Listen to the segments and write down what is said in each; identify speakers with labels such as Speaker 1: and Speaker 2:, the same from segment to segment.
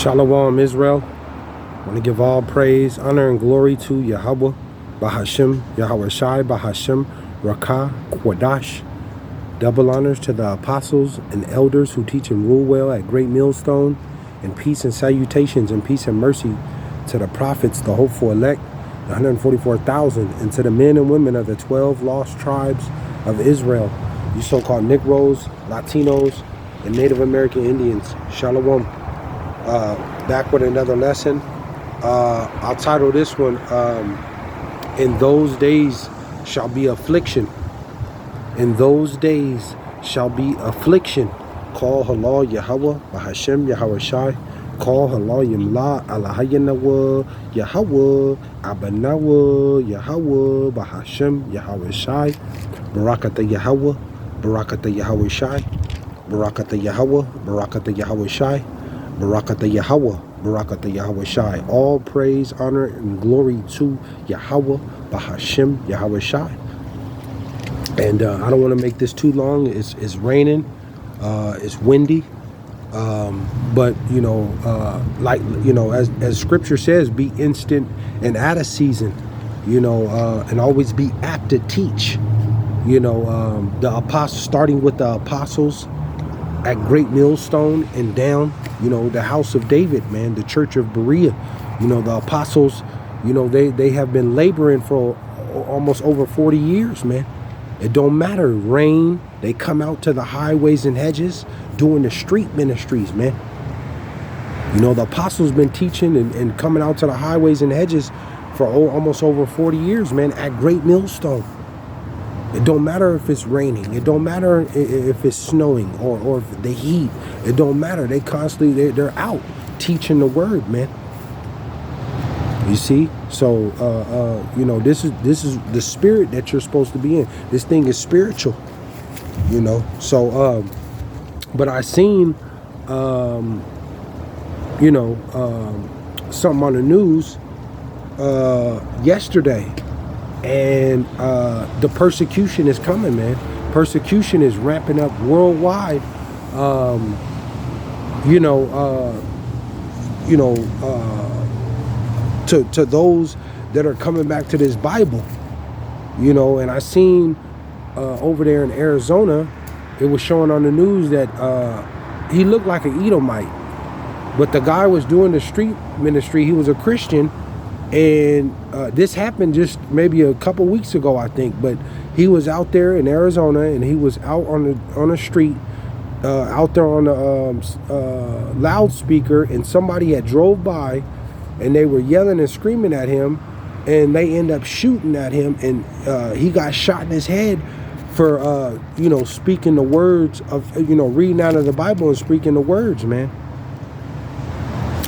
Speaker 1: Shalom, Israel. I want to give all praise, honor, and glory to Yahawah, BASHAM, YAHAWAHSHI, BASHAM, Rakah, Quadash. Double honors to the apostles and elders who teach and rule well at Great Millstone, and peace and salutations and peace and mercy to the prophets, the hopeful elect, the 144,000, and to the men and women of the 12 lost tribes of Israel, you so-called Negroes, Latinos, and Native American Indians. Shalom. Back with another lesson. I'll title this one, In Those Days Shall Be Affliction. In those days shall be affliction. Call halal Yahawah, BASHAM, YAHAWAHSHI. Call halal Yimla, Alahayanawa, Yahawah, Abanawa, Yahawah, BASHAM, YAHAWAHSHI. Barakata Yahawah, Barakata Yahawahshai. Barakata Yahawah, Barakata Yahawahshai. Barakata Yahawah, Barakata Yahawahshai. All praise, honor, and glory to Yahawah, BASHAM, YAHAWAHSHI. And I don't want to make this too long. It's raining, it's windy, but you know, as Scripture says, be instant and out of season, you know, and always be apt to teach. You know, the apostles, starting with the apostles at Great Millstone and down, you know, the house of David, man, the church of Berea. You know, the apostles, you know, they have been laboring for almost over 40 years, man. It don't matter, rain, they come out to the highways and hedges doing the street ministries, man. You know, the apostles been teaching and coming out to the highways and hedges for almost over 40 years, man, at Great Millstone. It don't matter if it's raining. It don't matter if it's snowing or if the heat. It don't matter. They constantly, they're out teaching the word, man. You see? So, you know, this is the spirit that you're supposed to be in. This thing is spiritual, you know. So, but I seen, you know, something on the news yesterday. And the persecution is coming, man. Persecution is ramping up worldwide. To those that are coming back to this Bible, you know. And I seen over there in Arizona, it was showing on the news that he looked like an Edomite, but the guy was doing the street ministry. He was a Christian. And this happened just maybe a couple weeks ago, I think. But he was out there in Arizona, and he was out on the street, out there on the loudspeaker, and somebody had drove by, and they were yelling and screaming at him, and they end up shooting at him, and he got shot in his head for you know, speaking the words of, you know, reading out of the Bible and speaking the words, man.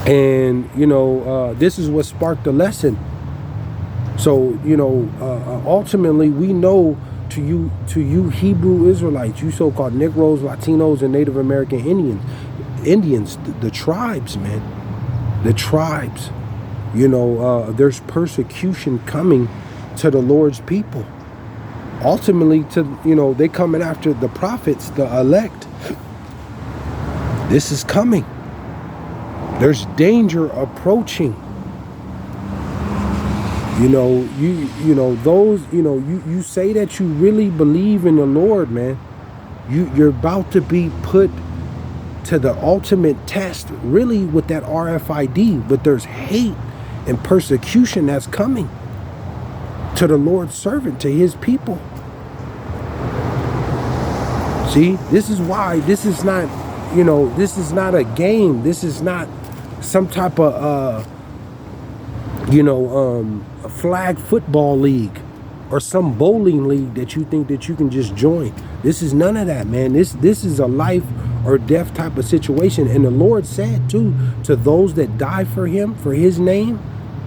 Speaker 1: And, you know, this is what sparked the lesson. So, you know, ultimately, we know to you Hebrew Israelites, you so-called Negroes, Latinos, and Native American Indians, the tribes, man, the tribes, you know, there's persecution coming to the Lord's people. Ultimately, to, you know, they coming after the prophets, the elect. This is coming. There's danger approaching. You know, you know, those, you know, you say that you really believe in the Lord, man. You're about to be put to the ultimate test, really, with that RFID. But there's hate and persecution that's coming to the Lord's servant, to his people. See, this is why this is not, you know, this is not a game. This is not some type of you know, a flag football league or some bowling league that you think that you can just join. This is none of that, man. This is a life or death type of situation. And the Lord said too, to those that die for him, for his name,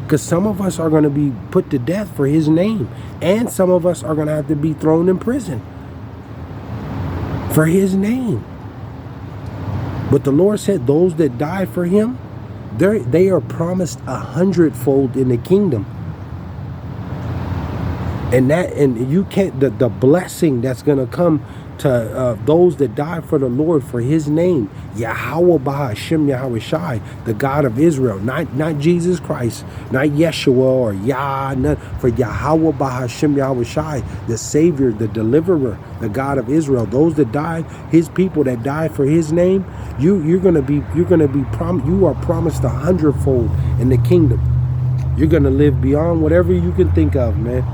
Speaker 1: because some of us are going to be put to death for his name, and some of us are going to have to be thrown in prison for his name. But the Lord said those that die for him, they are promised 100-fold in the kingdom. And you can't, the blessing that's going to come to those that die for the Lord, for his name, YAHAWAH BASHAM YAHAWAHSHI, the God of Israel, not Jesus Christ, not Yeshua or Yah, for YAHAWAH BASHAM YAHAWAHSHI, the Savior, the Deliverer, the God of Israel. Those that die, his people that die for his name, you are promised 100-fold in the kingdom. You're gonna live beyond whatever you can think of, man.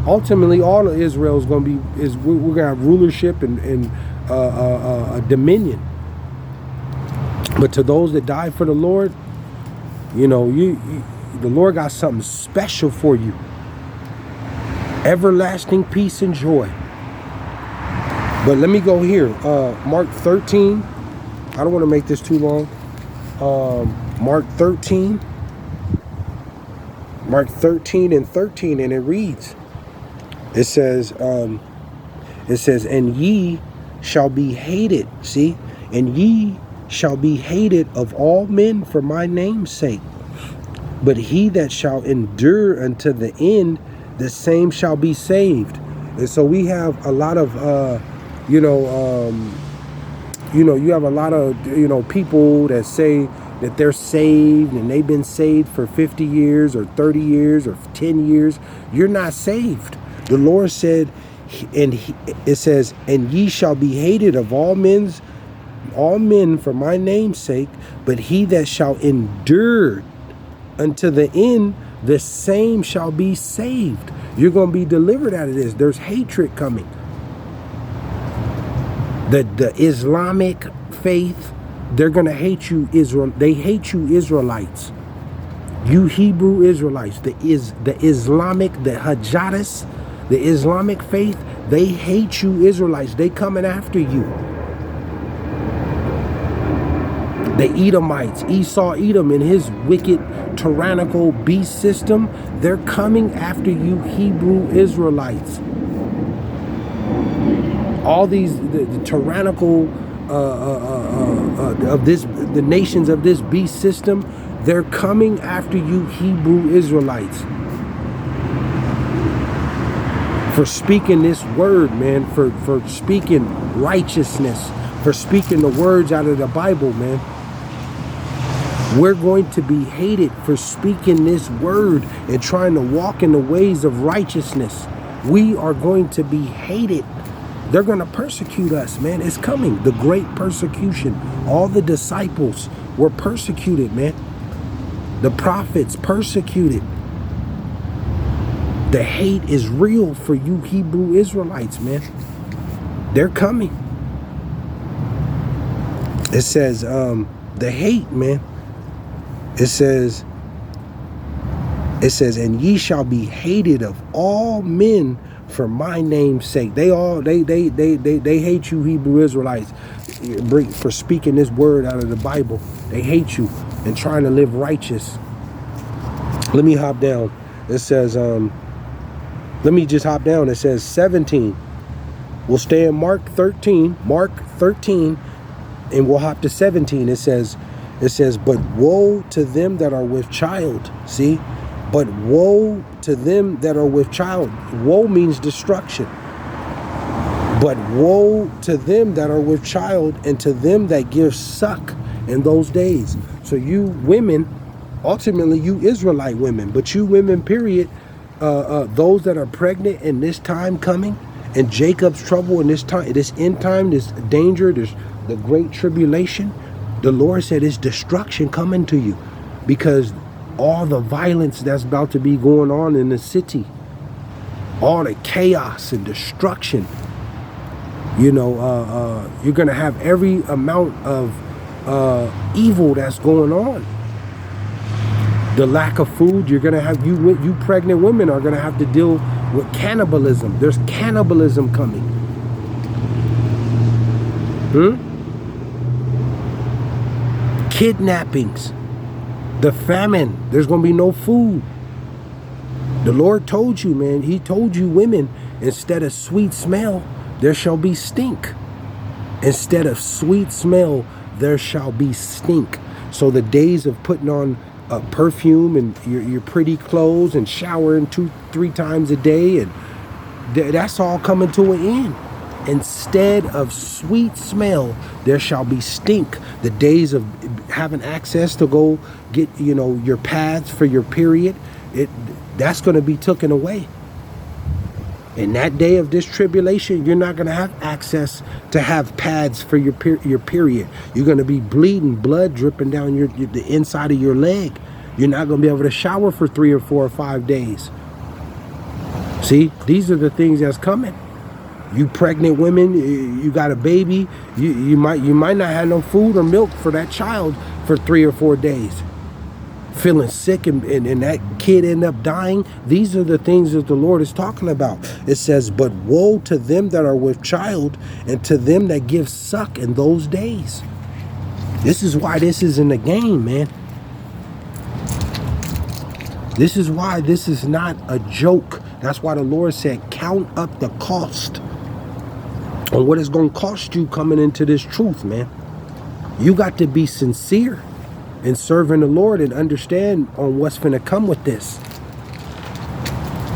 Speaker 1: Ultimately, all of Israel is going to be, we're going to have rulership and dominion. But to those that die for the Lord, you know, the Lord got something special for you. Everlasting peace and joy. But let me go here. Mark 13. I don't want to make this too long. Mark 13. Mark 13 and 13, and it reads. It says, and ye shall be hated, see? And ye shall be hated of all men for my name's sake. But he that shall endure unto the end, the same shall be saved. And so we have a lot of, you have a lot of, people that say that they're saved and they've been saved for 50 years or 30 years or 10 years. You're not saved. The Lord said, it says, and ye shall be hated of all men for my name's sake, but he that shall endure unto the end, the same shall be saved. You're going to be delivered out of this. There's hatred coming. The Islamic faith, they're going to hate you, Israel. They hate you, Israelites. You Hebrew Israelites, the Islamic, the Hajjadis, the Islamic faith, they hate you, Israelites. They coming after you. The Edomites, Esau Edom and his wicked, tyrannical beast system, they're coming after you, Hebrew Israelites. All these, the tyrannical of this, the nations of this beast system, they're coming after you, Hebrew Israelites. For speaking this word, man, for speaking righteousness, for speaking the words out of the Bible, man. We're going to be hated for speaking this word and trying to walk in the ways of righteousness. We are going to be hated. They're going to persecute us, man. It's coming. The great persecution. All the disciples were persecuted, man. The prophets persecuted. The hate is real for you Hebrew Israelites, man. They're coming. It says, the hate, man. It says, and ye shall be hated of all men for my name's sake. They hate you, Hebrew Israelites, for speaking this word out of the Bible. They hate you and trying to live righteous. Let me hop down. It says, let me just hop down. It says 17. We'll stay in Mark 13, and we'll hop to 17. It says, but woe to them that are with child. See? But woe to them that are with child. Woe means destruction. But woe to them that are with child, and to them that give suck in those days. So you women, ultimately you Israelite women, but you women, period, those that are pregnant in this time coming, and Jacob's trouble in this time, this end time, this danger, this the Great Tribulation, the Lord said it's destruction coming to you, because all the violence that's about to be going on in the city, all the chaos and destruction, you're going to have every amount of evil that's going on. The lack of food, you're going to have, you pregnant women are going to have to deal with cannibalism. There's cannibalism coming. Kidnappings. The famine. There's going to be no food. The Lord told you, man. He told you, women, instead of sweet smell, there shall be stink. Instead of sweet smell, there shall be stink. So the days of putting on perfume and your pretty clothes and showering 2-3 times a day, and that's all coming to an end. Instead of sweet smell, there shall be stink. The days of having access to go get, your pads for your period, that's going to be taken away. In that day of this tribulation, you're not going to have access to have pads for your period. You're going to be bleeding, blood dripping down the inside of your leg. You're not going to be able to shower for 3 or 4 or 5 days. See, these are the things that's coming. You pregnant women, you got a baby, you might not have no food or milk for that child for 3 or 4 days. Feeling sick and that kid end up dying. These are the things that the Lord is talking about. It says, but woe to them that are with child and to them that give suck in those days. This is why this is in the game, man. This is why this is not a joke. That's why the Lord said, count up the cost on what it's going to cost you coming into this truth, man. You got to be sincere in serving the Lord and understand on what's going to come with this.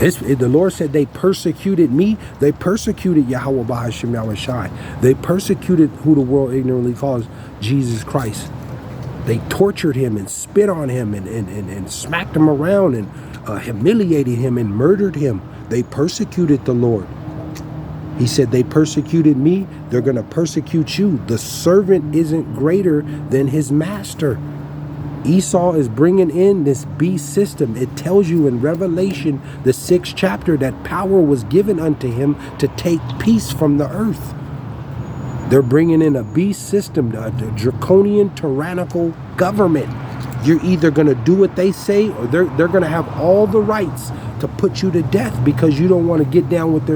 Speaker 1: The Lord said they persecuted me. They persecuted Yahawah, BASHAM, YAHAWAHSHI. They persecuted who the world ignorantly calls Jesus Christ. They tortured him and spit on him and smacked him around and humiliated him and murdered him. They persecuted the Lord. He said, they persecuted me. They're going to persecute you. The servant isn't greater than his master. Esau is bringing in this beast system. It tells you in Revelation, the 6th chapter, that power was given unto him to take peace from the earth. They're bringing in a beast system, a draconian, tyrannical government. You're either going to do what they say, or they're going to have all the rights to put you to death because you don't want to get down with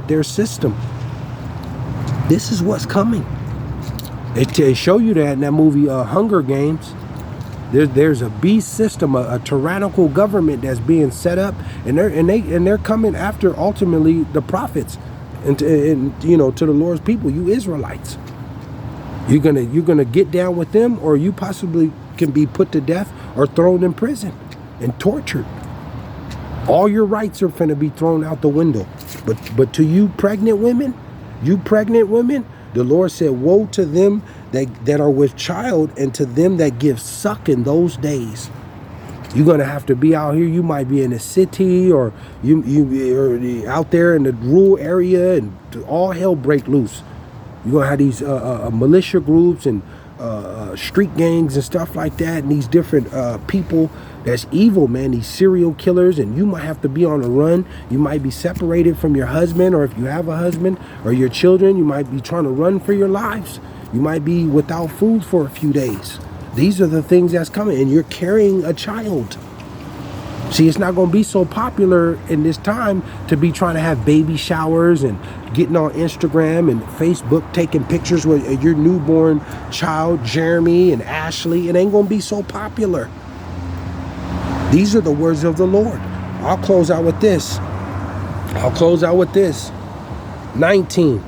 Speaker 1: their system. This is what's coming. They show you that in that movie Hunger Games. There's a beast system, a tyrannical government that's being set up, and they're coming after ultimately the prophets and to the Lord's people, you Israelites. You're gonna get down with them, or you possibly can be put to death or thrown in prison and tortured. All your rights are finna be thrown out the window. But to you pregnant women, the Lord said, woe to them that are with child and to them that give suck in those days. You're going to have to be out here. You might be in a city, or you out there in the rural area, and all hell break loose. You're going to have these militia groups and street gangs and stuff like that, and these different people that's evil, man, these serial killers, and you might have to be on the run. You might be separated from your husband, or if you have a husband, or your children, you might be trying to run for your lives. You might be without food for a few days. These are the things that's coming, and you're carrying a child. See, it's not going to be so popular in this time to be trying to have baby showers and getting on Instagram and Facebook taking pictures with your newborn child, Jeremy and Ashley. It ain't going to be so popular. These are the words of the Lord. I'll close out with this. 19.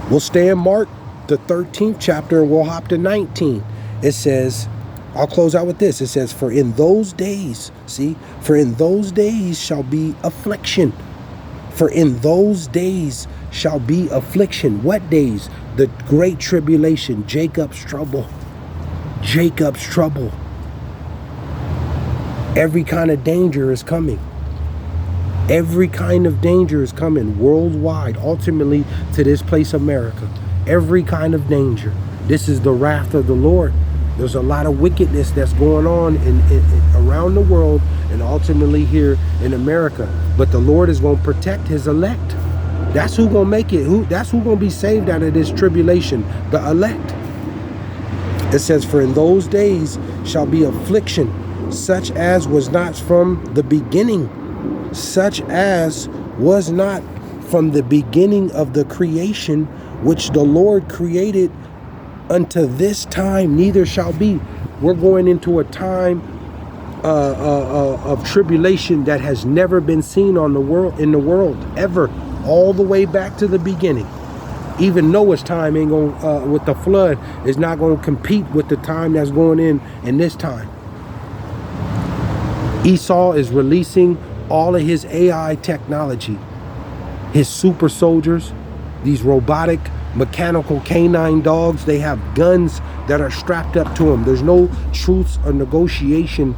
Speaker 1: We'll stay in Mark, the 13th chapter, and we'll hop to 19. It says, I'll close out with this. It says, for in those days shall be affliction. For in those days shall be affliction. What days? The Great Tribulation, Jacob's trouble. Jacob's trouble. Every kind of danger is coming. Every kind of danger is coming worldwide, ultimately to this place, America. Every kind of danger. This is the wrath of the Lord. There's a lot of wickedness that's going on around the world, and ultimately here in America. But the Lord is going to protect his elect. That's who's going to make it. That's who's going to be saved out of this tribulation, the elect. It says, for in those days shall be affliction, such as was not from the beginning. Such as was not from the beginning of the creation, which the Lord created unto this time, neither shall be. We're going into a time of tribulation that has never been seen in the world ever, all the way back to the beginning. Even Noah's time ain't going with the flood is not going to compete with the time that's going in this time. Esau is releasing all of his AI technology, his super soldiers, these robotic, mechanical canine dogs. They have guns that are strapped up to them. There's no truce or negotiation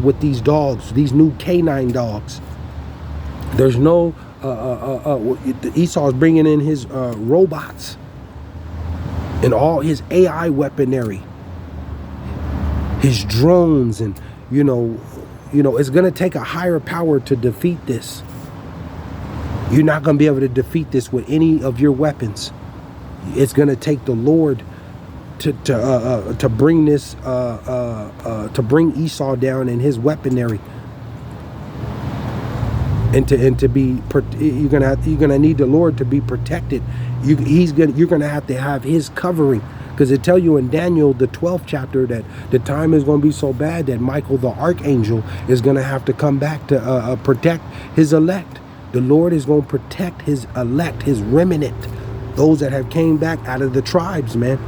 Speaker 1: with these dogs, these new canine dogs. There's no Esau's bringing in his robots and all his AI weaponry, his drones, and you know, it's gonna take a higher power to defeat this. You're not gonna be able to defeat this with any of your weapons. It's gonna take the Lord to bring this to bring Esau down and his weaponry. And to be, you're gonna need the Lord to be protected. You're gonna have to have His covering, because it tell you in Daniel the 12th chapter that the time is going to be so bad that Michael the archangel is gonna have to come back to protect His elect. The Lord is going to protect His elect, His remnant, those that have came back out of the tribes, man,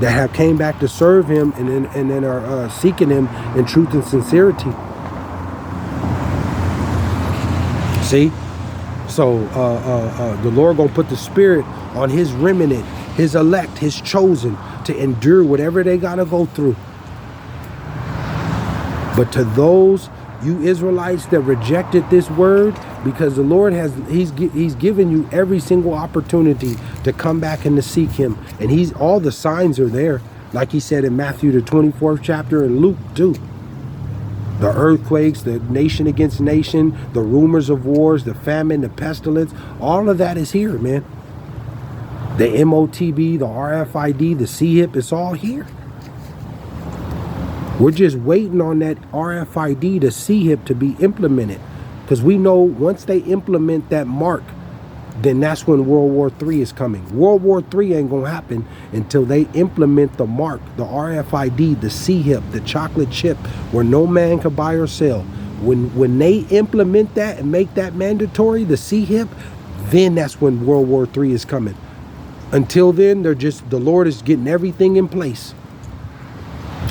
Speaker 1: that have came back to serve Him and then are seeking Him in truth and sincerity. See, so the Lord gonna put the Spirit on His remnant, His elect, His chosen, to endure whatever they gotta go through. But to those you Israelites that rejected this word, because the Lord He's given you every single opportunity to come back and to seek Him, and all the signs are there, like He said in Matthew the 24th chapter and Luke too. The earthquakes, the nation against nation, the rumors of wars, the famine, the pestilence, all of that is here, man. The MOTB, the RFID, the CHIP, it's all here. We're just waiting on that RFID, the CHIP, to be implemented. Because we know once they implement that mark, then that's when World War III is coming. World War III ain't going to happen until they implement the mark, the RFID, the CHIP, the chocolate chip, where no man can buy or sell. When they implement that and make that mandatory, the CHIP, then that's when World War III is coming. Until then, the Lord is getting everything in place.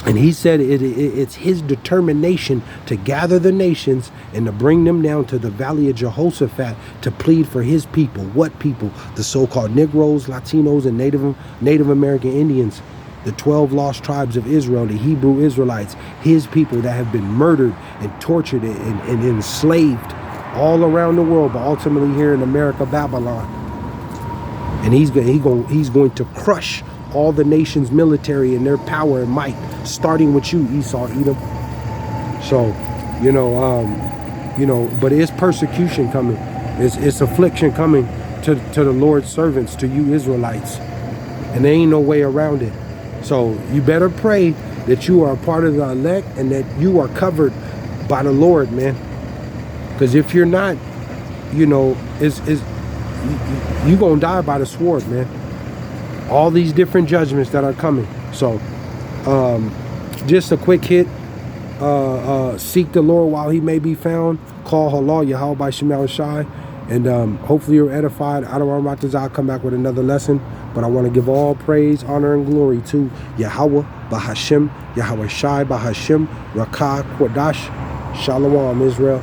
Speaker 1: And He said it's His determination to gather the nations and to bring them down to the valley of Jehoshaphat to plead for His people. What people? The so-called Negroes, Latinos, and Native American Indians, the 12 lost tribes of Israel, the Hebrew Israelites, His people that have been murdered and tortured and enslaved all around the world, but ultimately here in America, Babylon. And He's going to crush all the nation's military and their power and might, starting with you, Esau, Edom. So, but it's persecution coming. It's affliction coming to the Lord's servants, to you Israelites. And there ain't no way around it. So you better pray that you are a part of the elect and that you are covered by the Lord, man. Because if you're not, you're going to die by the sword, man. All these different judgments that are coming. So just a quick hit. Seek the Lord while He may be found. Call Allah, YAHAWAHSHI. And hopefully you're edified. I don't want to come back with another lesson, but I want to give all praise, honor, and glory to Yahawah, BASHAM, YAHAWAHSHI, BASHAM, Rakah, Quadash. Shalom, Israel.